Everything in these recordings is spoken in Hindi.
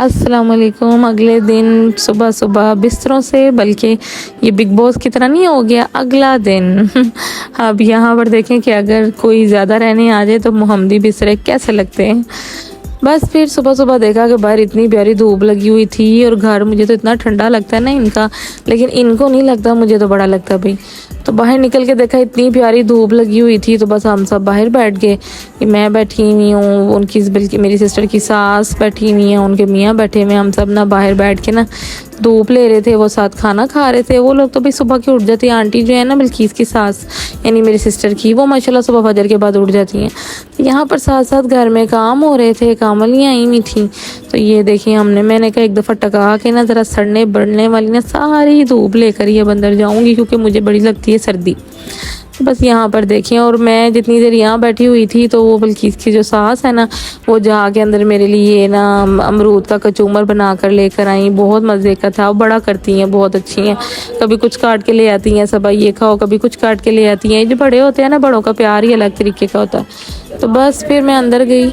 अस्सलाम वालेकुम। अगले दिन सुबह सुबह बिस्तरों से, बल्कि ये बिग बॉस की तरह नहीं हो गया अगला दिन। अब यहाँ पर देखें कि अगर कोई ज़्यादा रहने आ जाए तो मोहम्मदी बिस्तरे कैसे लगते हैं। बस फिर सुबह सुबह देखा कि बाहर इतनी प्यारी धूप लगी हुई थी और घर मुझे तो इतना ठंडा लगता है ना इनका, लेकिन इनको नहीं लगता, मुझे तो बड़ा लगता भाई। तो बाहर निकल के देखा इतनी प्यारी धूप लगी हुई थी, तो बस हम सब बाहर बैठ गए कि मैं बैठी हुई हूँ, उनकी बल्कि मेरी सिस्टर की सास बैठी हुई है, उनके मियाँ बैठे हुए, हम सब ना बाहर बैठ के ना धूप ले रहे थे, वो साथ खाना खा रहे थे। वो लोग तो भाई सुबह की उठ जाती है, आंटी जो है ना बल्कि इसकी सास यानी मेरी सिस्टर की, वो माशाल्लाह सुबह फजर के बाद उठ जाती हैं। यहाँ पर साथ साथ घर में काम हो रहे थे, कामलियाँ आई हुई थी। तो ये देखिए मैंने कहा एक दफ़ा टका के ना ज़रा सड़ने बढ़ने वाली ना सारी धूप लेकर ही अब अंदर जाऊँगी, क्योंकि मुझे बड़ी लगती है सर्दी। तो बस यहाँ पर देखें, और मैं जितनी देर यहाँ बैठी हुई थी तो वो बल्कि इसकी जो सास है ना वो जाके अंदर मेरे लिए ना अमरूद का कचूमर बना कर लेकर आई। बहुत मज़े का था, वो बड़ा करती हैं, बहुत अच्छी हैं। कभी कुछ काट के ले आती हैं, सब ये खाओ, कभी कुछ काट के ले आती हैं। जो बड़े होते हैं ना, बड़ों का प्यार ही अलग तरीके का होता है। तो बस फिर मैं अंदर गई,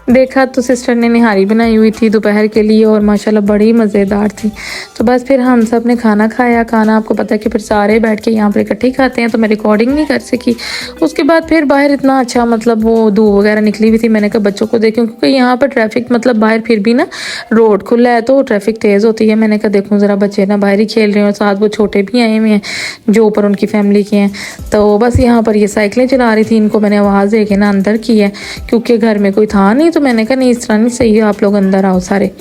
देखा तो सिस्टर ने निहारी बनाई हुई थी दोपहर के लिए और माशाल्लाह बड़ी मज़ेदार थी। तो बस फिर हम सब ने खाना खाया। खाना आपको पता है कि फिर सारे बैठ के यहाँ पर इकट्ठे ही खाते हैं, तो मैं रिकॉर्डिंग नहीं कर सकी। उसके बाद फिर बाहर इतना अच्छा मतलब वो धूप वगैरह निकली हुई थी, मैंने कहा बच्चों को देखूँ, क्योंकि यहाँ पर ट्रैफिक मतलब बाहर फिर भी ना रोड खुला है तो ट्रैफिक तेज़ होती है। मैंने कहा देखूँ ज़रा बच्चे ना बाहर ही खेल रहे हैं, और साथ वो छोटे भी आए हुए हैं जो ऊपर उनकी फैमिली के हैं। तो बस यहाँ पर ये साइकिलें चला रही थी, इनको मैंने आवाज़ दे के ना अंदर की है, क्योंकि घर में कोई था नहीं। तो मैंने कहा नहीं, इस तरह नहीं सही है, आप लोग अंदर आओ सारे।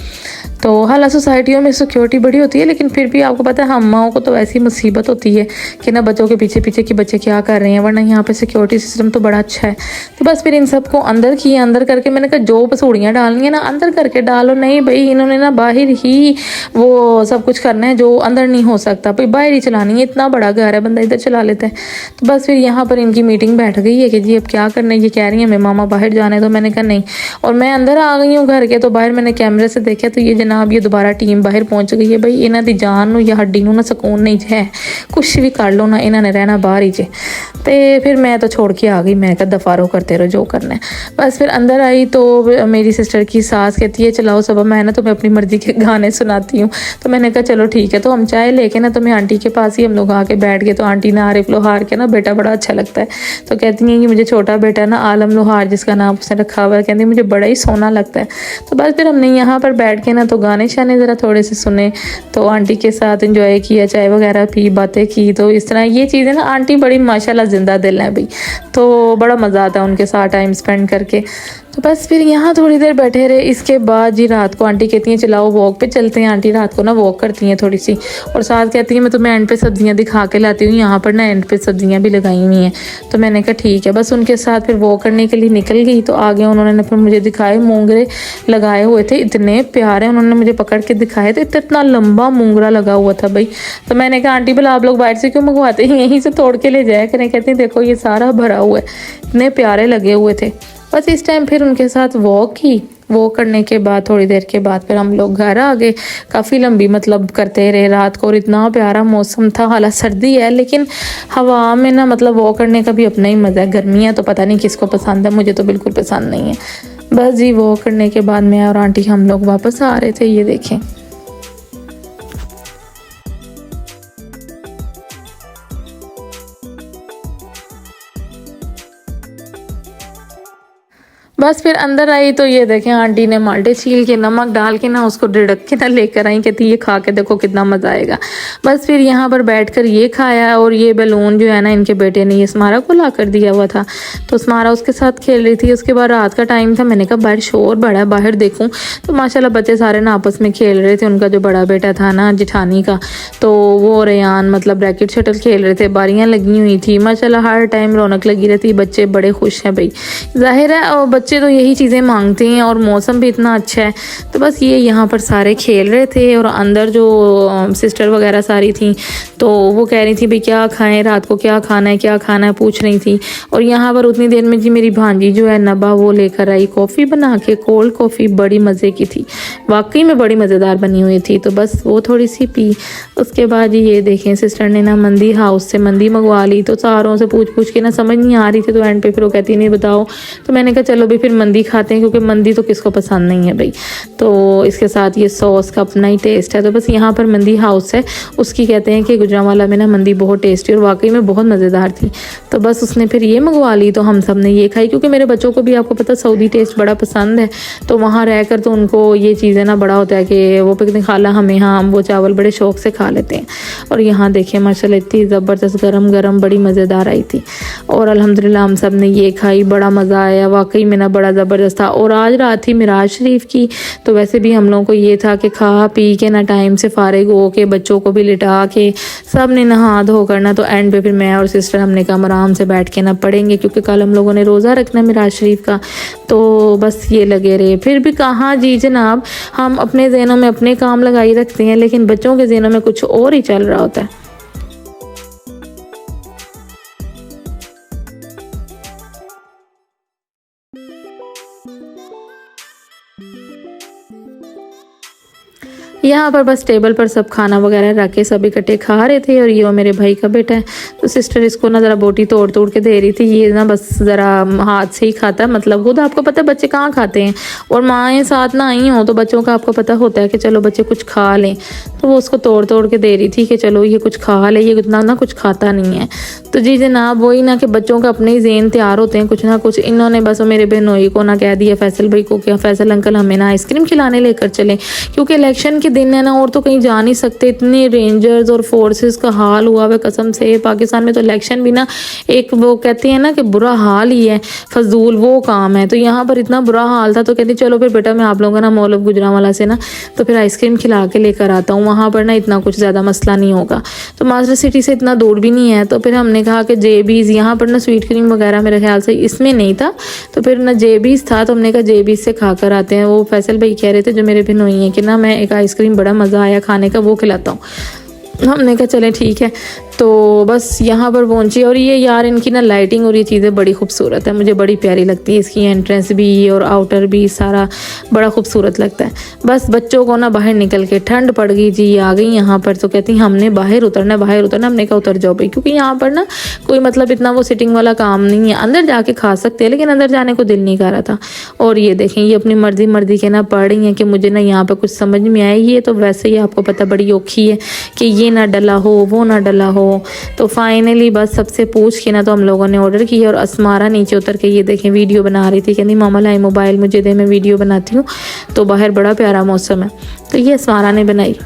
तो हालांकि सोसाइटियों में सिक्योरिटी बड़ी होती है, लेकिन फिर भी आपको पता है हम माओ को तो ऐसी मुसीबत होती है कि ना बच्चों के पीछे पीछे कि बच्चे क्या कर रहे हैं, वरना यहाँ पे सिक्योरिटी सिस्टम तो बड़ा अच्छा है। तो बस फिर इन सबको अंदर किया, अंदर करके मैंने कहा जो पसूड़ियाँ डालनी है ना अंदर करके डालो। नहीं भाई, इन्होंने ना बाहर ही वो सब कुछ करना है जो अंदर नहीं हो सकता, भाई बाहर ही चलानी है, इतना बड़ा घर है बंदा इधर चला लेता है। तो बस फिर यहाँ पर इनकी मीटिंग बैठ गई है कि जी अब क्या करना है। ये कह रही है मैं मामा बाहर जाना है, तो मैंने कहा नहीं, और मैं अंदर आ गई हूँ घर के। तो बाहर मैंने कैमरे से देखा तो ये जनाब ये दोबारा टीम बाहर पहुंच गई है। भाई इन्हों की जान या हड्डी ना सुकून नहीं है, कुछ भी कर लो ना, इन्होंने रहना बाहर ही जे। तो फिर मैं तो छोड़ के आ गई, मैं कहा दफ़ा रहो, करते रहो जो करना है। बस फिर अंदर आई तो मेरी सिस्टर की सास कहती है चलाओ सब, मैं ना तुम्हें अपनी मर्ज़ी के गाने सुनाती हूँ। तो मैंने कहा चलो ठीक है। तो हम चाय लेके ना, तो मैं आंटी के पास ही हम लोग आके बैठ गए। तो आंटी ने आरिफ लोहार के ना बेटा बड़ा अच्छा लगता है, तो कहती हैं कि मुझे छोटा बेटा ना आलम लोहार जिसका नाम उसने रखा हुआ है, कहती मुझे बड़ा ही सोना लगता है। तो बस फिर हमने यहाँ पर बैठ के ना तो गाने शाने ज़रा थोड़े से सुने, तो आंटी के साथ एंजॉय किया, चाय वगैरह पी, बातें की। तो इस तरह ये चीज़ें ना, आंटी बड़ी माशाल्लाह ज़िंदा दिल है भाई, तो बड़ा मज़ा आता है उनके साथ टाइम स्पेंड करके। तो बस फिर यहाँ थोड़ी देर बैठे रहे। इसके बाद जी रात को आंटी कहती हैं चलाओ वॉक पे चलते हैं। आंटी रात को ना वॉक करती हैं थोड़ी सी, और साथ कहती हैं मैं तुम्हें एंड पे सब्जियाँ दिखा के लाती हूँ, यहाँ पर ना एंड पे सब्जियाँ भी लगाई हुई हैं। तो मैंने कहा ठीक है। बस उनके साथ फिर वॉक करने के लिए निकल गई। तो आगे उन्होंने फिर मुझे दिखाए, मोंगरे लगाए हुए थे, इतने प्यारे उन्होंने मुझे पकड़ के दिखाए थे, इतना लंबा मोंगरा लगा हुआ था भाई। तो मैंने कहा आंटी भला आप लोग बाहर से क्यों मंगवाते हैं, यहीं से तोड़ के ले जाया करें। कहती देखो ये सारा भरा हुआ है, इतने प्यारे लगे हुए थे। बस इस टाइम फिर उनके साथ वॉक की। वॉक करने के बाद थोड़ी देर के बाद फिर हम लोग घर आ गए। काफ़ी लंबी मतलब करते रहे रात को, और इतना प्यारा मौसम था। हालांकि सर्दी है लेकिन हवा में ना मतलब वॉक करने का भी अपना ही मज़ा है। गर्मियाँ तो पता नहीं किसको पसंद है, मुझे तो बिल्कुल पसंद नहीं है। बस जी वॉक करने के बाद मैं और आंटी हम लोग वापस आ रहे थे, ये देखें। बस फिर अंदर आई तो ये देखें आंटी ने माल्टे छील के नमक डाल के ना उसको ढिड़क के ना लेकर आई, कहती ये खा के देखो कितना मज़ा आएगा। बस फिर यहाँ पर बैठकर ये खाया, और ये बैलून जो है ना इनके बेटे ने ये स्मारा को ला कर दिया हुआ था, तो स्मारा उसके साथ खेल रही थी। उसके बाद रात का टाइम था, मैंने कहा बाहर शोर बड़ा है, बाहर देखूँ। तो माशाल्लाह बच्चे सारे ना आपस में खेल रहे थे। उनका जो बड़ा बेटा था ना जिठानी का, तो वो रेयान मतलब रैकेट शटल खेल रहे थे, बारियाँ लगी हुई थी। माशाल्लाह हर टाइम रौनक लगी रहती, बच्चे बड़े खुश हैं भाई, जाहिर है। और बच्चे तो यही चीज़ें मांगते हैं, और मौसम भी इतना अच्छा है। तो बस ये यहाँ पर सारे खेल रहे थे, और अंदर जो सिस्टर वगैरह सारी थी तो वो कह रही थी भाई क्या खाएं, रात को क्या खाना है पूछ रही थी। और यहाँ पर उतनी देर में जी मेरी भांजी जो है नबा वो लेकर आई कॉफ़ी बना के, कोल्ड कॉफ़ी बड़ी मज़े की थी, वाकई में बड़ी मज़ेदार बनी हुई थी। तो बस वो थोड़ी सी पी। उसके बाद ये देखें सिस्टर ने ना मंदी हाउस से मंदी मंगवा ली। तो सारों से पूछ पूछ के ना समझ नहीं आ रही थी, तो एंड पे फिर वो कहती नहीं बताओ। तो मैंने कहा चलो भाई कोई फिर मंदी खाते हैं, क्योंकि मंदी तो किसको पसंद नहीं है भाई। तो इसके साथ ये सॉस का अपना ही टेस्ट है। तो बस यहाँ पर मंदी हाउस है, उसकी कहते हैं कि गुजरांवाला में ना मंदी बहुत टेस्टी और वाकई में बहुत मज़ेदार थी। तो बस उसने फिर ये मंगवा ली, तो हम सब ने ये खाई, क्योंकि मेरे बच्चों को भी आपको पता सऊदी टेस्ट बड़ा पसंद है। तो वहाँ रहकर तो उनको ये चीज़ें ना बड़ा होता है कि वो पिकनिक खाला हमें, हाँ हम वो चावल बड़े शौक से खा लेते हैं। और यहाँ देखिए माशाल्लाह इतनी ज़बरदस्त गरम गरम बड़ी मज़ेदार आई थी। और अल्हम्दुलिल्लाह हम सब ने ये खाई, बड़ा मज़ा आया वाकई में ना, बड़ा ज़बरदस्त था। और आज रात थी मिराज शरीफ की, तो वैसे भी हम लोगों को ये था कि खा पी के ना टाइम से फारिग हो के बच्चों को भी लिटा के सब ने नहा धो करना, तो एंड पे फिर मैं और सिस्टर हमने कहा आराम से बैठ के ना पढ़ेंगे, क्योंकि कल हम लोगों ने रोज़ा रखना मिराज शरीफ का। तो बस ये लगे रहे। फिर भी कहाँ जी जनाब, हम अपने ज़हनों में अपने काम लगाई रखते हैं, लेकिन बच्चों के ज़हनों में कुछ और ही चल रहा होता है। यहाँ पर बस टेबल पर सब खाना वगैरह रख के सब इकट्ठे खा रहे थे। और ये वो मेरे भाई का बेटा है, तो सिस्टर इसको ना ज़रा बोटी तोड़ तोड़ के दे रही थी। ये ना बस ज़रा हाथ से ही खाता है, मतलब खुद आपको पता है बच्चे कहाँ खाते हैं, और माएँ साथ ना आई हों तो बच्चों का आपको पता होता है कि चलो बच्चे कुछ खा लें। तो वो उसको तोड़ तोड़ के दे रही थी कि चलो ये कुछ खा ले, ये उतना ना कुछ खाता नहीं है। तो जी जनाब वही ना कि बच्चों का अपने ही ज़हन तैयार होते हैं कुछ ना कुछ। इन्होंने बस मेरे बहनोई को ना कह दिया, फैसल भाई को, क्या फैसल अंकल हमें ना आइसक्रीम खिलाने लेकर चले, क्योंकि इलेक्शन के दिन है ना, और तो कहीं जा नहीं सकते। इतने रेंजर्स और फोर्सेस का हाल हुआ है कसम से। पाकिस्तान में तो इलेक्शन भी ना एक वो कहते हैं ना कि बुरा हाल ही है, फजूल वो काम है। तो यहाँ पर इतना बुरा हाल था, तो कहती चलो फिर बेटा मैं आप लोगों का ना मौलव गुजरांवाला से ना तो फिर आइसक्रीम खिला के लेकर आता हूँ, वहाँ पर ना इतना कुछ ज़्यादा मसला नहीं होगा। तो मास्टर सिटी से इतना दूर भी नहीं है। तो फिर हमने कहा कि जेबीज़, यहाँ पर ना स्वीट क्रीम वगैरह मेरे ख्याल से इसमें नहीं था, तो फिर ना जेबीज़ था, तो हमने कहा जेबीज़ से खा कर आते हैं। वो फैसल भाई कह रहे थे जो मेरे बहनोई हैं कि ना मैं एक आइसक्रीम बड़ा मज़ा आया खाने का, वो खिलाता हूँ। हमने कहा चलें ठीक है। तो बस यहाँ पर पहुँची, और ये यार इनकी ना लाइटिंग और ये चीज़ें बड़ी खूबसूरत है, मुझे बड़ी प्यारी लगती है। इसकी एंट्रेंस भी और आउटर भी सारा बड़ा खूबसूरत लगता है। बस बच्चों को ना बाहर निकल के ठंड पड़ गई जी, आ गई यहाँ पर, तो कहती हमने बाहर उतरना बाहर उतरना। हमने कहा उतर जाओ भाई, क्योंकि यहाँ पर ना कोई मतलब इतना वो सिटिंग वाला काम नहीं है। अंदर जाके खा सकते हैं, लेकिन अंदर जाने को दिल नहीं कर रहा था। और ये देखें ये अपनी मर्जी के ना पढ़ रही हैं कि मुझे ना यहाँ पर कुछ समझ में आए। ये तो वैसे ही आपको पता बड़ी औखी है कि ये ना डला हो वो ना डला हो। तो फाइनली बस सबसे पूछ के ना तो हम लोगों ने ऑर्डर किया, और असमारा नीचे उतर के ये देखें वीडियो बना रही थी, कहती मामा लाई मोबाइल मुझे दे, मैं वीडियो बनाती हूँ। तो बाहर बड़ा प्यारा मौसम है, तो ये असमारा ने बनाई।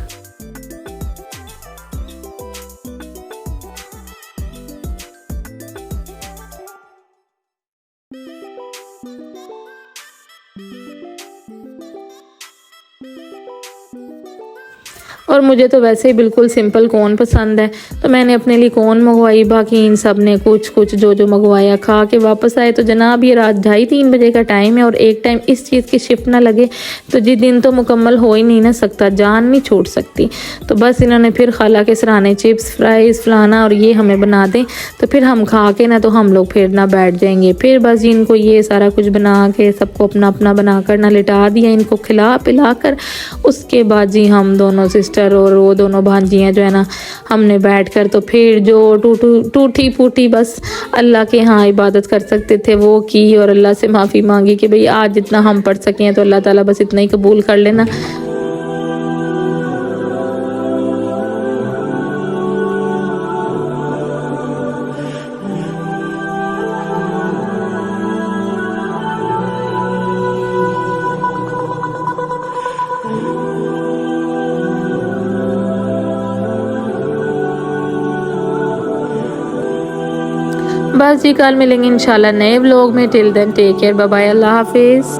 और मुझे तो वैसे ही बिल्कुल सिंपल कौन पसंद है, तो मैंने अपने लिए कौन मंगवाई। बाकी इन सब ने कुछ कुछ जो जो मंगवाया खा के वापस आए। तो जनाब ये रात 2:30-3 बजे का टाइम है, और एक टाइम इस चीज़ की शिफ्ट ना लगे तो जी दिन तो मुकम्मल हो ही नहीं ना सकता, जान नहीं छोड़ सकती। तो बस इन्होंने फिर खाला के सराहने चिप्स फ्राइज़ फलाना और ये हमें बना दें, तो फिर हम खा के ना तो हम लोग फिर ना बैठ जाएंगे। फिर बस इनको ये सारा कुछ बना के सबको अपना अपना बना कर ना लिटा दिया, इनको खिला पिला कर। उसके बाद जी हम दोनों सिस्टर और वो दोनों भांजियाँ जो है ना, हमने बैठकर तो फिर जो टूटी फूटी बस अल्लाह के यहाँ इबादत कर सकते थे वो की, और अल्लाह से माफ़ी मांगी कि भाई आज जितना हम पढ़ सकें तो अल्लाह ताला बस इतना ही कबूल कर लेना। बस जी कल मिलेंगे इंशाल्लाह नए व्लॉग में। Till then take care, bye bye, अल्लाह हाफिज़।